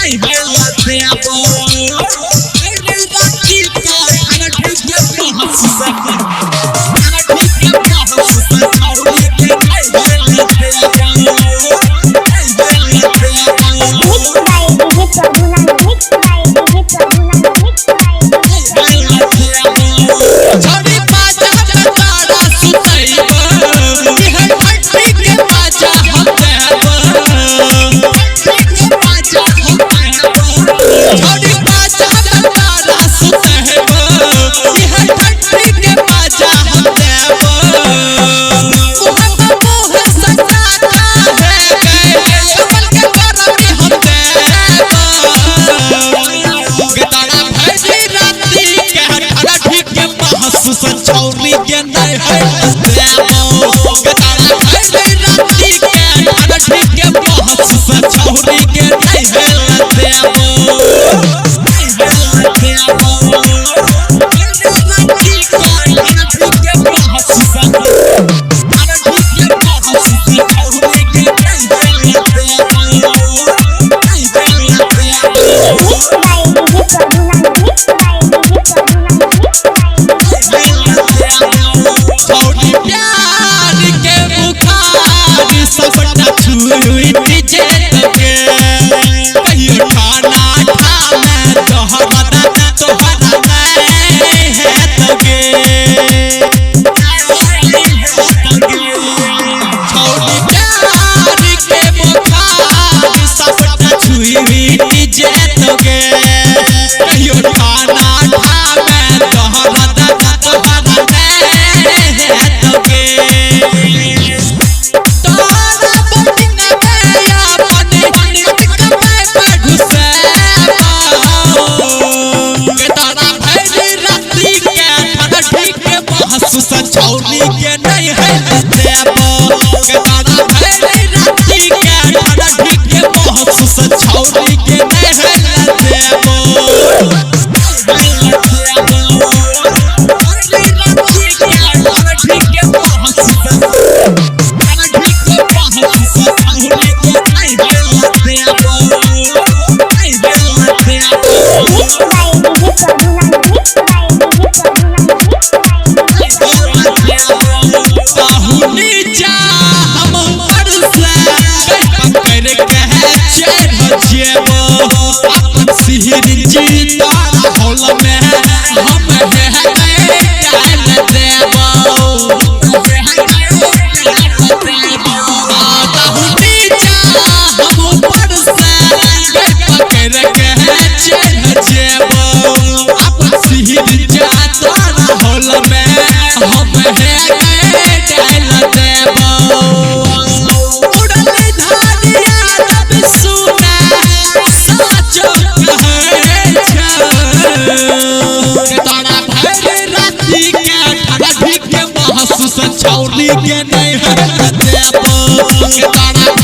नहीं है देबो अरे राती का खाना ठीक है बहुत सके खाना ठीक है बहुत सके और ये नहीं है देबो संचौरी के नहीं है देबो गतारा भइले राती के खाना ठीक के बहुत संचौरी के नहीं है देबो संचौरी के नहीं है देबो गतारा भइले राती के खाना ठीक के बहुत संचौरी के नहीं है देबो जीता हौल में हम है देबो हम ऊपर से पकड़ के चढ़ जेबो अपन सिहिर जाता हौल में हम है देबो उड़ले धारिया तब सुना साचो संचौरी के नहीं है देबो